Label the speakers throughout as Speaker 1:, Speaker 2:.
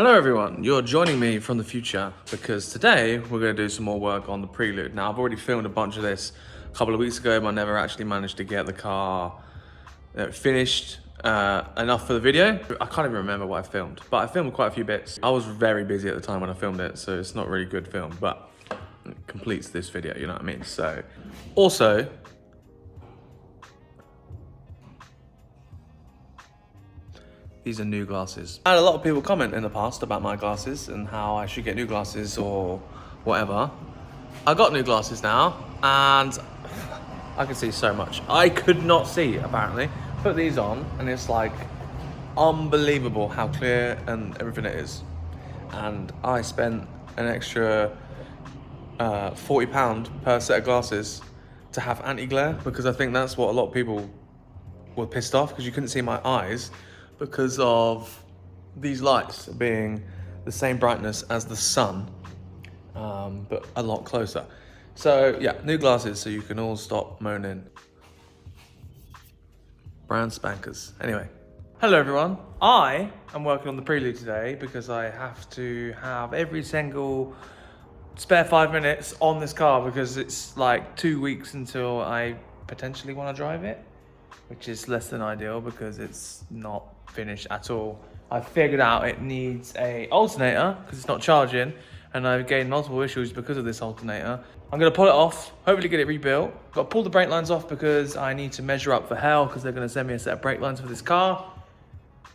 Speaker 1: Hello everyone, you're joining me from the future because today we're going to do some more work on the Prelude. Now I've already filmed a bunch of this a couple of weeks ago, but I never actually managed to get the car finished enough for the video. I can't even remember what I filmed, but I filmed quite a few bits. I was very busy at the time when I filmed it, so it's not really good film, but it completes this video, you know what I mean? So, also, these are new glasses. I had a lot of people comment in the past about my glasses and how I should get new glasses or whatever. I got new glasses now and I can see so much. I could not see, apparently. Put these on and it's like unbelievable how clear and everything it is. And I spent an extra £40 per set of glasses to have anti-glare because I think that's what a lot of people were pissed off because you couldn't see my eyes because of these lights being the same brightness as the sun, but a lot closer. So yeah, new glasses so you can all stop moaning. Brand spankers. Anyway, hello everyone. I am working on the Prelude today because I have to have every single spare 5 minutes on this car because it's like 2 weeks until I potentially want to drive it, which is less than ideal because it's not finished at all. I figured out it needs a alternator because it's not charging, and I've gained multiple issues because of this alternator. I'm gonna pull it off, hopefully get it rebuilt. Got to pull the brake lines off because I need to measure up for hell because they're gonna send me a set of brake lines for this car.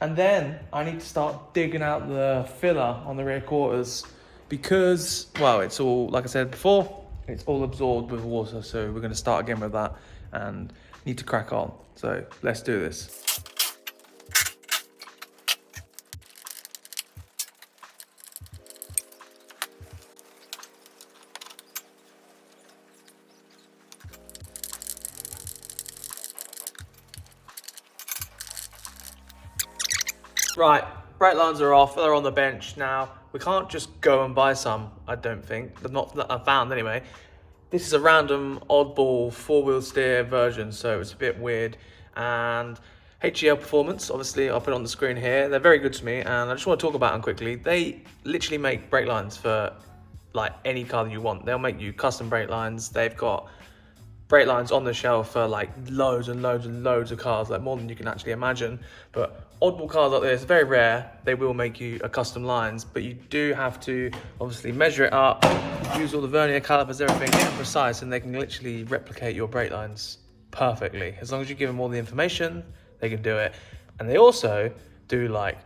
Speaker 1: And then I need to start digging out the filler on the rear quarters because, well, it's all, like I said before, it's all absorbed with water. So we're gonna start again with that and need to crack on. So let's do this. Right, brake lines are off, they're on the bench now. We can't just go and buy some, I don't think. But not that I found anyway. This is a random oddball 4-wheel steer version, so it's a bit weird. And HEL Performance, obviously, I'll put it on the screen here. They're very good to me, and I just want to talk about them quickly. They literally make brake lines for like any car that you want. They'll make you custom brake lines. They've got brake lines on the shelf for like loads and loads and loads of cars, like more than you can actually imagine. But oddball cars like this, very rare, they will make you a custom lines, but you do have to obviously measure it up, use all the vernier calipers, everything, get it precise, and they can literally replicate your brake lines perfectly. As long as you give them all the information, they can do it. And they also do like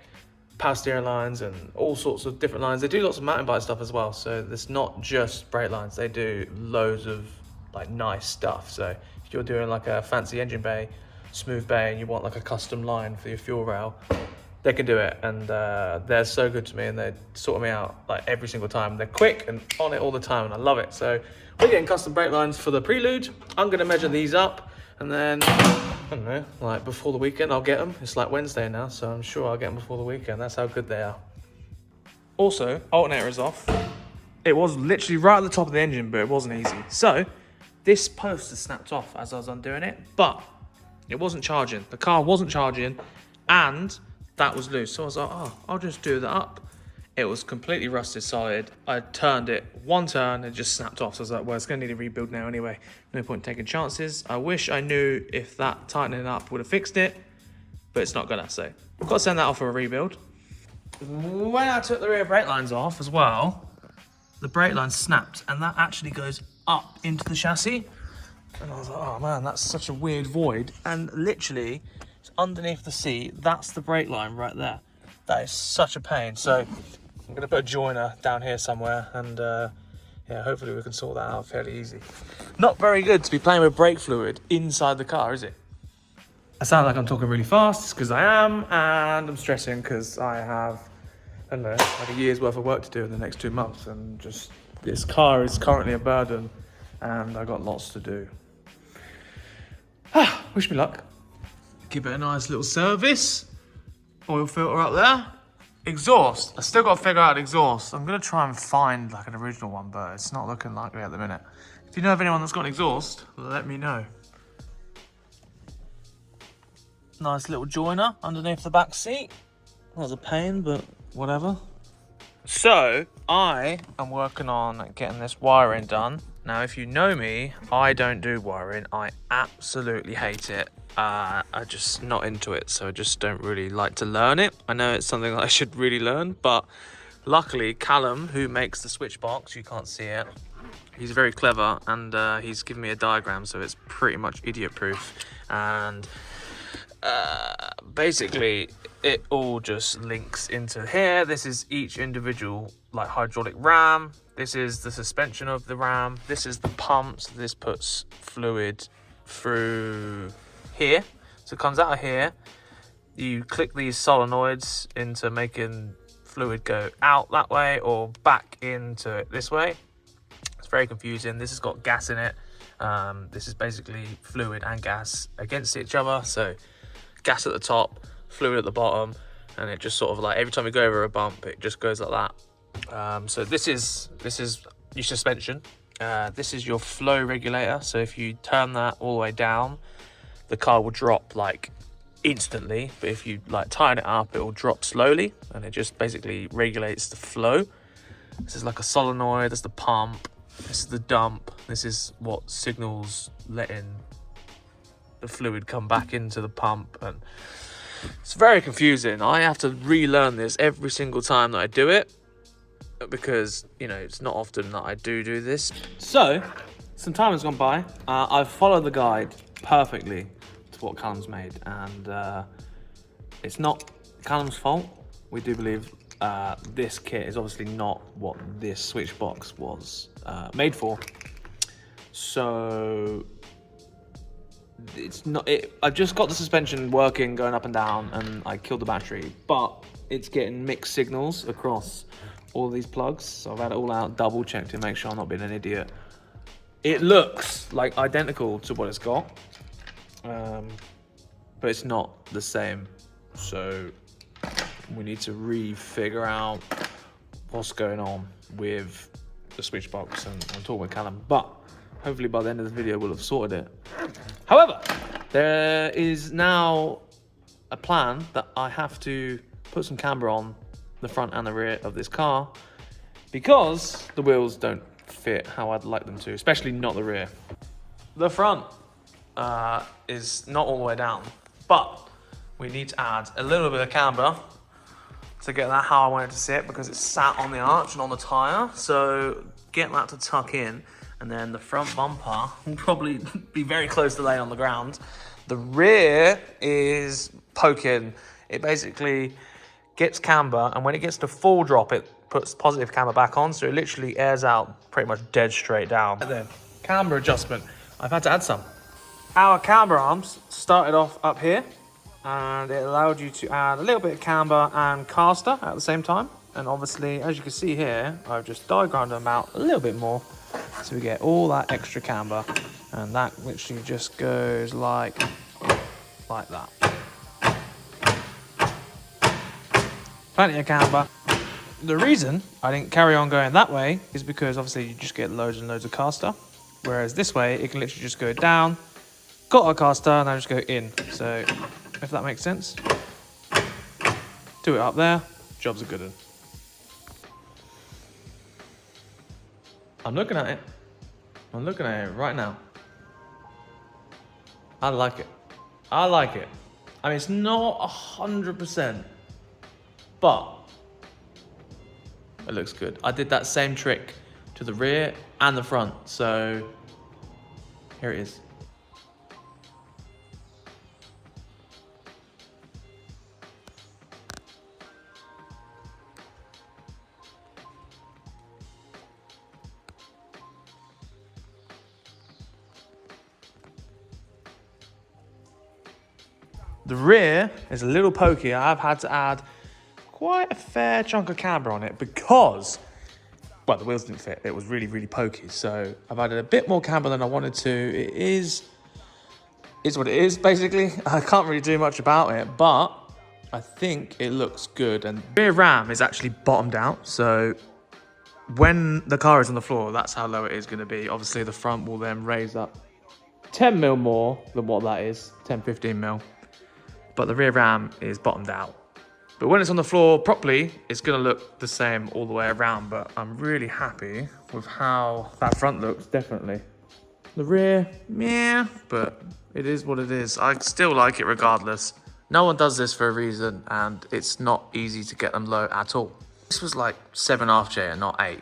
Speaker 1: power steering lines and all sorts of different lines. They do lots of mountain bike stuff as well, so it's not just brake lines, they do loads of like nice stuff. So if you're doing like a fancy engine bay, smooth bay, and you want like a custom line for your fuel rail, they can do it. And they're so good to me, and they sort me out like every single time. They're quick and on it all the time, and I love it. So we're getting custom brake lines for the Prelude. I'm gonna measure these up, and then I don't know, like before the weekend I'll get them. It's like Wednesday now, so I'm sure I'll get them before the weekend. That's how good they are. Also, alternator is off. It was literally right at the top of the engine, but it wasn't easy. So this post has snapped off as I was undoing it, but it wasn't charging. The car wasn't charging, and that was loose. So I was like, oh, I'll just do that up. It was completely rusted solid. I turned it one turn, it just snapped off. So I was like, well, it's gonna need a rebuild now anyway. No point in taking chances. I wish I knew if that tightening up would have fixed it, but it's not gonna. So I've got to send that off for a rebuild. When I took the rear brake lines off as well, the brake line snapped, and that actually goes up into the chassis. And I was like, oh man, that's such a weird void. And literally, it's underneath the seat. That's the brake line right there. That is such a pain. So I'm gonna put a joiner down here somewhere, and yeah, hopefully we can sort that out fairly easy. Not very good to be playing with brake fluid inside the car, is it? I sound like I'm talking really fast. It's because I am, and I'm stressing because I have, I don't know, like a year's worth of work to do in the next 2 months, and just this car is currently a burden, and I got lots to do. Wish me luck. Give it a nice little service. Oil filter up there. Exhaust. I still got to figure out exhaust. I'm going to try and find like an original one, but it's not looking likely at the minute. If you know of anyone that's got an exhaust, let me know. Nice little joiner underneath the back seat. That was a pain, but whatever. So I am working on getting this wiring done. Now, if you know me, I don't do wiring. I absolutely hate it. I'm just not into it, so I just don't really like to learn it. I know it's something that I should really learn, but luckily Callum, who makes the switch box, you can't see it, he's very clever, and he's given me a diagram, so it's pretty much idiot proof. And basically it all just links into here. This is each individual like hydraulic ram. This is the suspension of the ram. This is the pump. So this puts fluid through here. So it comes out of here. You click these solenoids into making fluid go out that way or back into it this way. It's very confusing. This has got gas in it. This is basically fluid and gas against each other. So gas at the top, fluid at the bottom, and it just sort of like every time you go over a bump, it just goes like that. So this is your suspension. This is your flow regulator. So if you turn that all the way down, the car will drop like instantly. But if you like tighten it up, it will drop slowly, and it just basically regulates the flow. This is like a solenoid. That's the pump. This is the dump. This is what signals letting the fluid come back into the pump, and it's very confusing. I have to relearn this every single time that I do it, because you know it's not often that I do this. So some time has gone by. I've followed the guide perfectly to what Callum's made, and it's not Callum's fault. We do believe this kit is obviously not what this switch box was made for, so it's not it. I've just got the suspension working, going up and down, and I killed the battery, but it's getting mixed signals across all these plugs, so I've had it all out, double checked to make sure I'm not being an idiot. It looks like identical to what it's got, but it's not the same, so we need to re-figure out what's going on with the switch box, and I'm talking with Callum, but hopefully by the end of the video we'll have sorted it. However, there is now a plan that I have to put some camber on the front and the rear of this car, because the wheels don't fit how I'd like them to, especially not the rear. The front is not all the way down, but we need to add a little bit of camber to get that how I want it to sit, because it's sat on the arch and on the tyre. So get that to tuck in, and then the front bumper will probably be very close to laying on the ground. The rear is poking. It basically gets camber, and when it gets to full drop, it puts positive camber back on, so it literally airs out pretty much dead straight down. And then camber adjustment, I've had to add some. Our camber arms started off up here, and it allowed you to add a little bit of camber and caster at the same time. And obviously, as you can see here, I've just diagrammed them out a little bit more, so we get all that extra camber, and that literally just goes like that. Plenty of camber. The reason I didn't carry on going that way is because obviously you just get loads and loads of caster, whereas this way it can literally just go down, got a caster, and I just go in. So if that makes sense, do it up there, job's a good one. I'm looking at it. I'm looking at it right now. I like it. I like it. I mean, it's not 100%, but it looks good. I did that same trick to the rear and the front, so here it is. The rear is a little pokey. I've had to add quite a fair chunk of camber on it because, well, the wheels didn't fit. It was really, really pokey. So I've added a bit more camber than I wanted to. It is what it is, basically. I can't really do much about it, but I think it looks good. And the rear ram is actually bottomed out. So when the car is on the floor, that's how low it is going to be. Obviously, the front will then raise up 10 mil more than what that is, 10, 15 mil. But the rear ram is bottomed out. But when it's on the floor properly, it's gonna look the same all the way around, but I'm really happy with how that front looks, definitely. The rear, meh, but it is what it is. I still like it regardless. No one does this for a reason, and it's not easy to get them low at all. This was like 7.5J and not 8.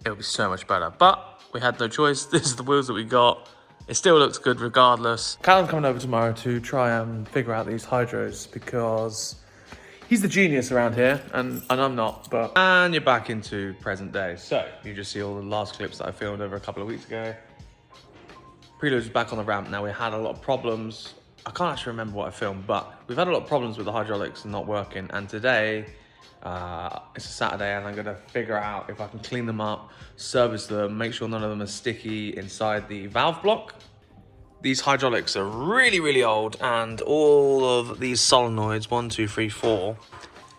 Speaker 1: It would be so much better, but we had no choice. This is the wheels that we got. It still looks good regardless. Callum's coming over tomorrow to try and figure out these hydros because he's the genius around here and I'm not, but... And you're back into present day. So you just see all the last clips that I filmed over a couple of weeks ago. Prelude is back on the ramp now. We had a lot of problems. I can't actually remember what I filmed, but we've had a lot of problems with the hydraulics not working. And today, it's a Saturday and I'm gonna figure out if I can clean them up, service them, make sure none of them are sticky inside the valve block. These hydraulics are really, really old, and all of these solenoids, 1, 2, 3, 4,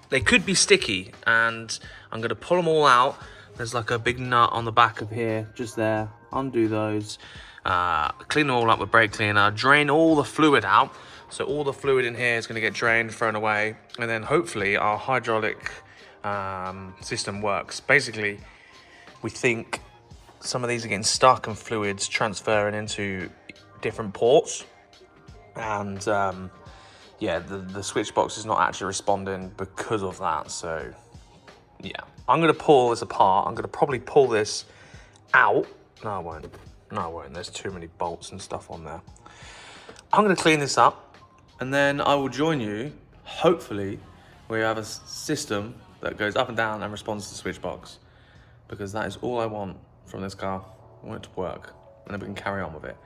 Speaker 1: they could be sticky, and I'm gonna pull them all out. There's like a big nut on the back of here, just there. Undo those, clean them all up with brake cleaner, drain all the fluid out. So all the fluid in here is gonna get drained, thrown away, and then hopefully our hydraulic system works. Basically, we think some of these are getting stuck and fluids transferring into different ports, and yeah, the switch box is not actually responding because of that. So yeah, I'm gonna pull this apart. I'm gonna probably pull this out. No, I won't. No, I won't. There's too many bolts and stuff on there. I'm gonna clean this up, and then I will join you. Hopefully, we have a system that goes up and down and responds to the switch box, because that is all I want from this car. I want it to work, and then we can carry on with it.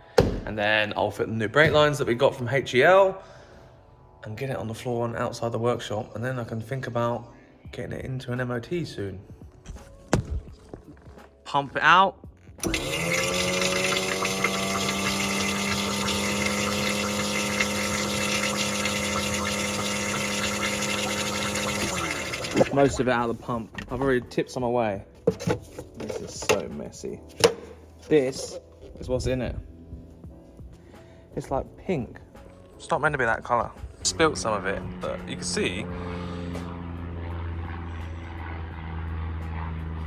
Speaker 1: And then I'll fit the new brake lines that we got from HEL and get it on the floor and outside the workshop. And then I can think about getting it into an MOT soon. Pump it out. Most of it out of the pump. I've already tipped some away. This is so messy. This is what's in it. It's like pink. It's not meant to be that colour. Spilt some of it, but you can see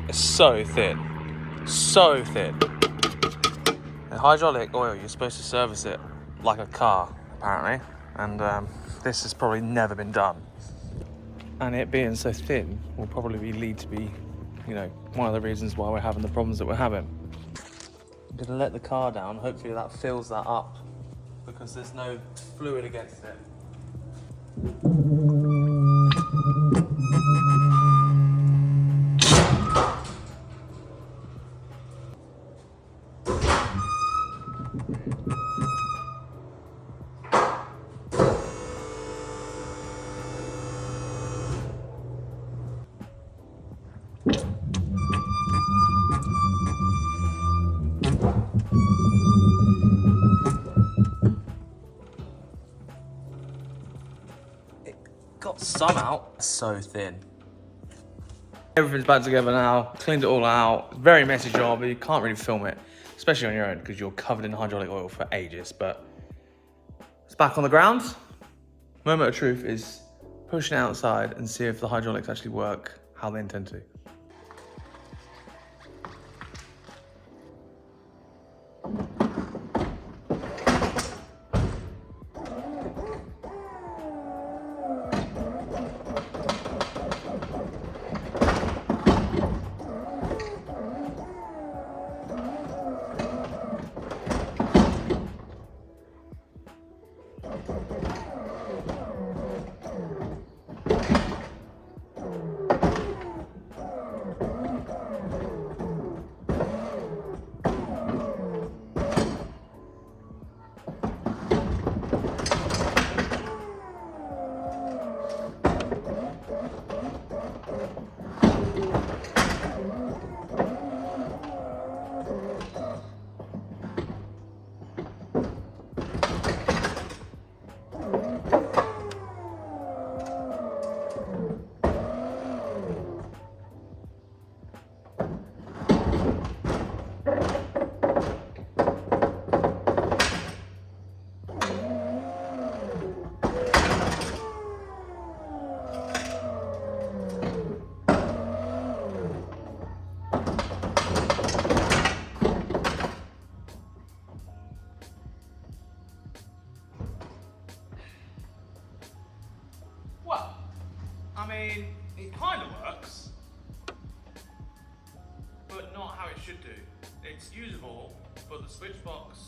Speaker 1: it's so thin. So thin. The hydraulic oil, you're supposed to service it like a car, apparently. And this has probably never been done. And it being so thin will probably lead to be, you know, one of the reasons why we're having the problems that we're having. I'm gonna let the car down. Hopefully that fills that up, because there's no fluid against it. Got some out. So thin. Everything's back together now. Cleaned it all out. Very messy job, but you can't really film it, especially on your own, because you're covered in hydraulic oil for ages. But it's back on the ground. Moment of truth is pushing it outside and see if the hydraulics actually work how they intend to. it's usable, but the switch box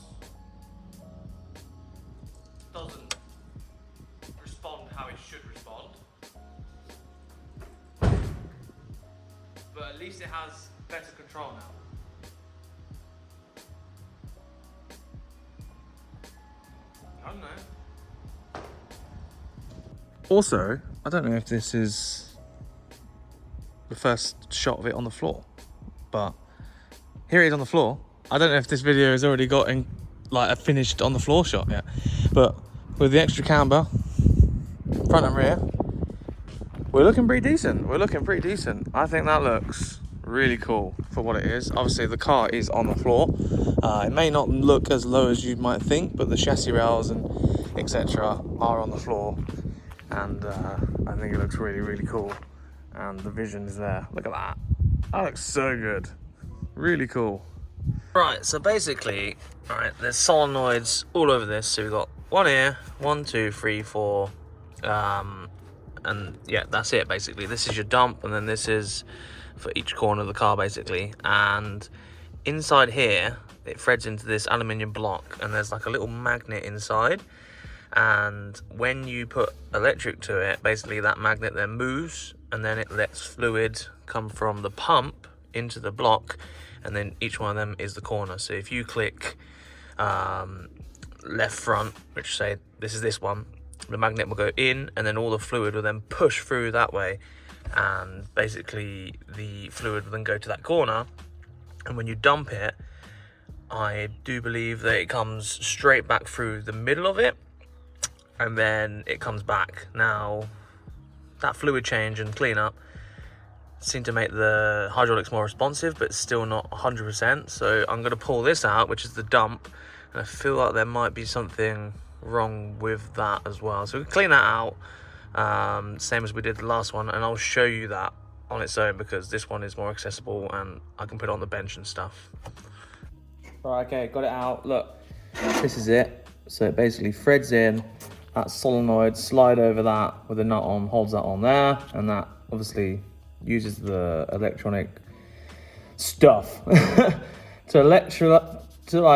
Speaker 1: doesn't respond how it should respond. But at least it has better control now. I don't know. Also, I don't know if this is the first shot of it on the floor, but here it is on the floor. I don't know if this video has already got in, like a finished on the floor shot yet, but with the extra camber, front and rear, we're looking pretty decent. I think that looks really cool for what it is. Obviously the car is on the floor. It may not look as low as you might think, but the chassis rails and etc. are on the floor, and I think it looks really, really cool. And the vision is there. Look at that. That looks so good. Really cool. Right, so basically, right, there's solenoids all over this. So we've got one here, 1, 2, 3, 4, and yeah, that's it basically. This is your dump, and then this is for each corner of the car basically. And inside here, it threads into this aluminium block, and there's like a little magnet inside. And when you put electric to it, basically that magnet then moves, and then it lets fluid come from the pump into the block, and then each one of them is the corner. So if you click left front, which say this is this one, the magnet will go in, and then all the fluid will then push through that way, and basically the fluid will then go to that corner. And when you dump it, I do believe that it comes straight back through the middle of it, and then it comes back. Now, that fluid change and cleanup seem to make the hydraulics more responsive, but still not 100%. So I'm going to pull this out, which is the dump, and I feel like there might be something wrong with that as well. So we clean that out, same as we did the last one, and I'll show you that on its own, because this one is more accessible and I can put it on the bench and stuff. Right, okay, got it out. Look, this is it. So it basically threads in, that solenoid, slide over that with a nut on, holds that on there, and that obviously uses the electronic stuff to like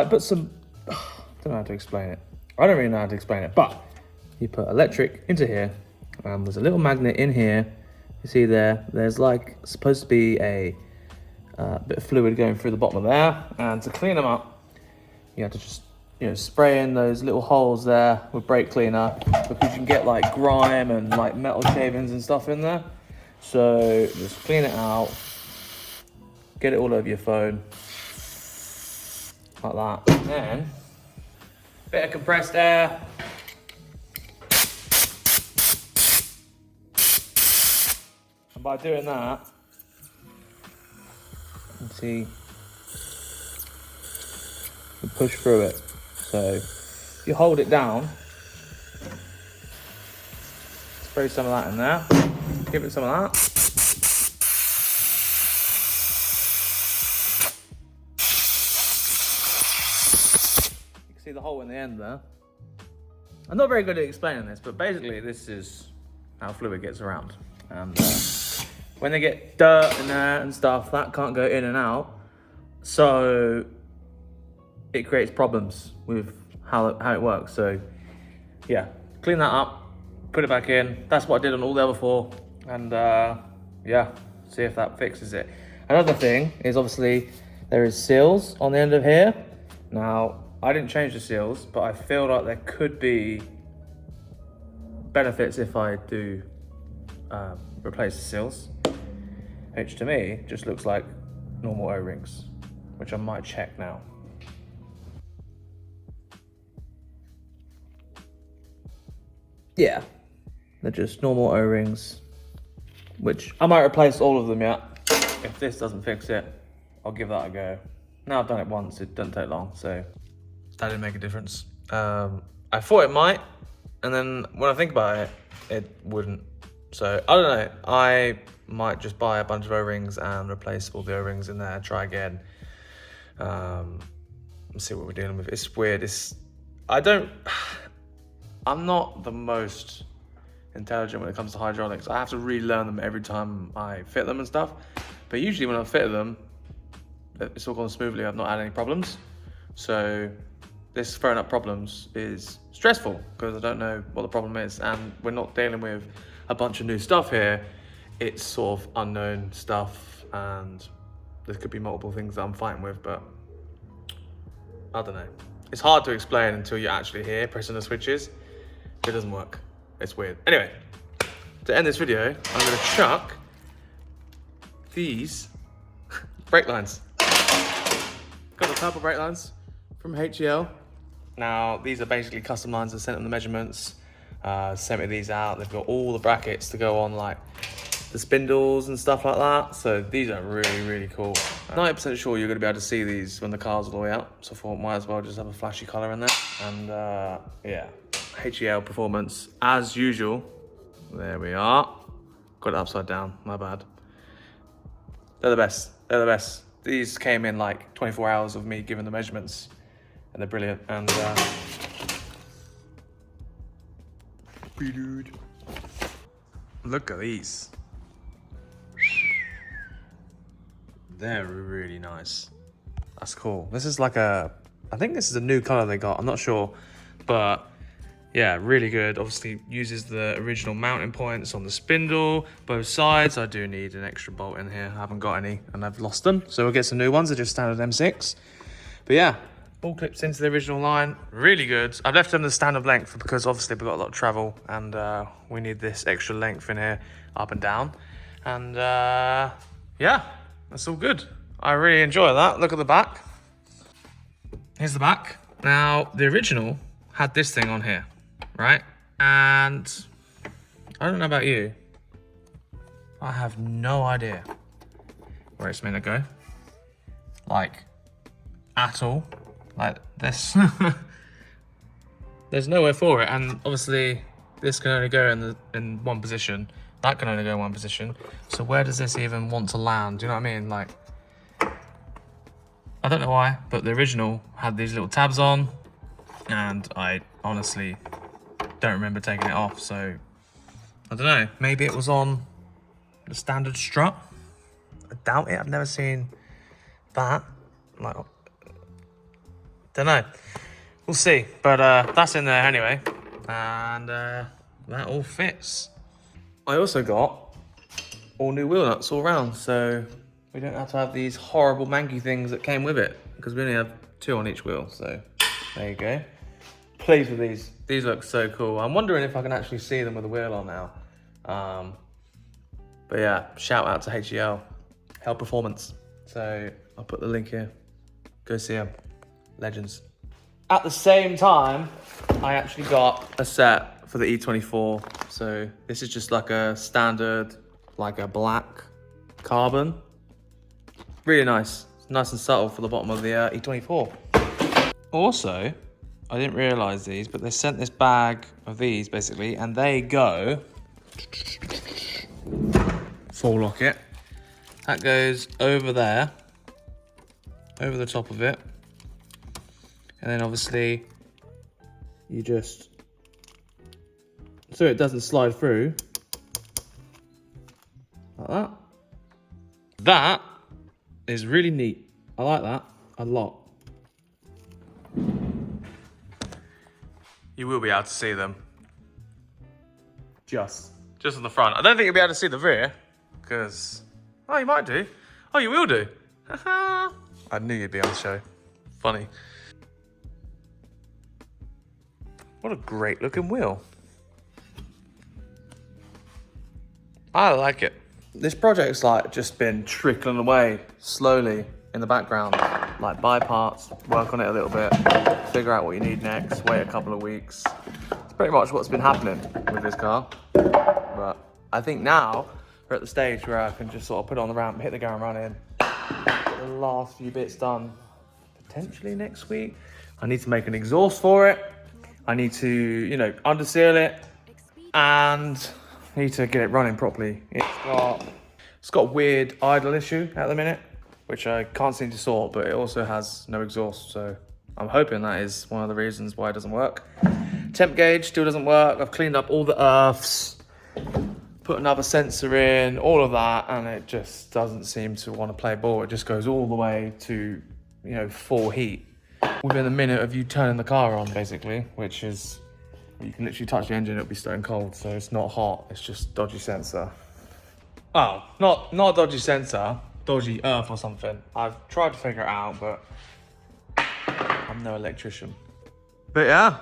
Speaker 1: put some, I don't know how to explain it. I don't really know how to explain it, but you put electric into here, and there's a little magnet in here. You see there's like supposed to be a bit of fluid going through the bottom of there, and to clean them up, you have to just, you know, spray in those little holes there with brake cleaner, because you can get like grime and like metal shavings and stuff in there. So just clean it out, get it all over your phone, like that. And then bit of compressed air. And by doing that, you can see you push through it. So if you hold it down, spray some of that in there, give it some of that. You can see the hole in the end there. I'm not very good at explaining this, but basically this is how fluid gets around. And when they get dirt in there and stuff, that can't go in and out. So it creates problems with how it works. So yeah, clean that up, put it back in. That's what I did on all the other four. And yeah, see if that fixes it. Another thing is obviously there is seals on the end of here. Now, I didn't change the seals, but I feel like there could be benefits if I do replace the seals, which to me just looks like normal O-rings, which I might check now. Yeah, they're just normal O-rings, which I might replace all of them yet. If this doesn't fix it, I'll give that a go. Now I've done it once, it doesn't take long, so that didn't make a difference. I thought it might, and then when I think about it, it wouldn't. So I don't know, I might just buy a bunch of O-rings and replace all the O-rings in there, try again. See what we're dealing with. It's weird, I'm not the most intelligent when it comes to hydraulics. I have to relearn them every time I fit them and stuff. But usually when I fit them, it's all gone smoothly. I've not had any problems. So this throwing up problems is stressful because I don't know what the problem is, and we're not dealing with a bunch of new stuff here. It's sort of unknown stuff, and there could be multiple things that I'm fighting with, but I don't know. It's hard to explain until you're actually here pressing the switches. It doesn't work. It's weird. Anyway, to end this video, I'm gonna chuck these brake lines. Got the purple brake lines from HEL. Now, these are basically custom lines. I sent them the measurements, sent me these out. They've got all the brackets to go on like the spindles and stuff like that. So these are really, really cool. 90% sure you're gonna be able to see these when the car's all the way up. So I thought might as well just have a flashy color in there. And yeah, HEL performance as usual. There we are. Got it upside down, my bad. They're the best, they're the best. These came in like 24 hours of me giving the measurements, and they're brilliant. And Prelude. Look at these. They're really nice. That's cool. This is like I think this is a new color they got. I'm not sure, but yeah, really good. Obviously uses the original mounting points on the spindle, both sides. I do need an extra bolt in here. I haven't got any and I've lost them. So we'll get some new ones. They're just standard M6. But yeah, all clips into the original line. Really good. I've left them the standard length because obviously we've got a lot of travel and we need this extra length in here, up and down. And yeah, that's all good. I really enjoy that. Look at the back. Here's the back. Now, the original had this thing on here, right? And I don't know about you. I have no idea where it's meant to go. Like, at all. Like this. There's nowhere for it. And obviously, this can only go in one position. That can only go in one position. So where does this even want to land? Do you know what I mean? Like, I don't know why, but the original had these little tabs on, and I honestly don't remember taking it off. So I don't know. Maybe it was on the standard strut. I doubt it. I've never seen that. Like, don't know. We'll see. But that's in there anyway, and that all fits. I also got all new wheel nuts all round, so we don't have to have these horrible manky things that came with it, because we only have 2 on each wheel, so there you go. Pleased with these. These look so cool. I'm wondering if I can actually see them with the wheel on now. But yeah, shout out to HEL Performance. So I'll put the link here. Go see them. Legends. At the same time, I actually got a set for the E24. So this is just like a standard, like a black carbon. Really nice. It's nice and subtle for the bottom of the E24. Also, I didn't realise these, but they sent this bag of these basically, and they go full locket. That goes over there, over the top of it. And then obviously you just, so it doesn't slide through, like that. That is really neat. I like that a lot. You will be able to see them. Just on the front. I don't think you'll be able to see the rear, because, oh, you might do. Oh, you will do. I knew you'd be on the show. Funny. What a great looking wheel. I like it. This project's like just been trickling away slowly in the background. Like buy parts, work on it a little bit, figure out what you need next, wait a couple of weeks. It's pretty much what's been happening with this car. But I think now we're at the stage where I can just sort of put it on the ramp, hit the ground running, get the last few bits done potentially next week. I need to make an exhaust for it. I need to, you know, underseal it, and I need to get it running properly. It's got a weird idle issue at the minute, which I can't seem to sort, but it also has no exhaust, so I'm hoping that is one of the reasons why it doesn't work. Temp gauge still doesn't work. I've cleaned up all the earths, put another sensor in, all of that, and it just doesn't seem to want to play ball. It just goes all the way to, you know, full heat within a minute of you turning the car on, basically, which is, you can literally touch the engine, it'll be stone cold, so it's not hot, it's just dodgy sensor. Oh, not dodgy sensor, dodgy earth or something. I've tried to figure it out, but I'm no electrician. But yeah,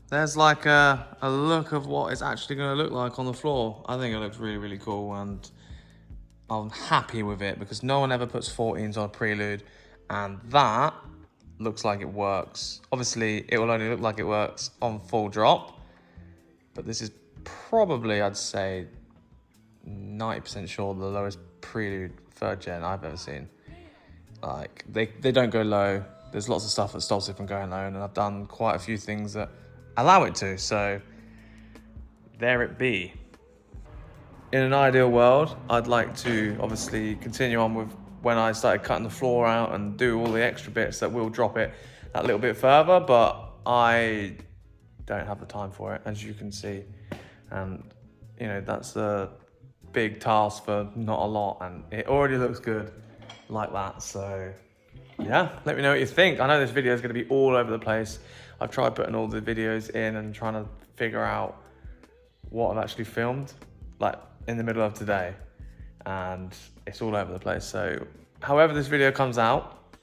Speaker 1: there's like a look of what it's actually going to look like on the floor. I think it looks really, really cool, and I'm happy with it because no one ever puts 14s on a Prelude, and that looks like it works. Obviously, it will only look like it works on full drop, but this is probably, I'd say, 90% sure the lowest Prelude 3rd gen I've ever seen. Like, they don't go low. There's lots of stuff that stops it from going low, and I've done quite a few things that allow it to, so there it be. In an ideal world, I'd like to obviously continue on with when I started cutting the floor out and do all the extra bits that will drop it that little bit further, but I don't have the time for it, as you can see. And, you know, that's a big task for not a lot, and it already looks good like that, so yeah, let me know what you think. I know this video is going to be all over the place. I've tried putting all the videos in and trying to figure out what I've actually filmed, like in the middle of today, and it's all over the place. So however this video comes out,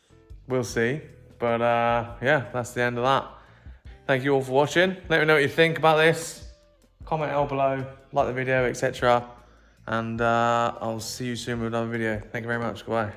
Speaker 1: we'll see. But yeah, that's the end of that. Thank you all for watching. Let me know what you think about this. Comment down below, like the video, etc. And I'll see you soon with another video. Thank you very much. Goodbye.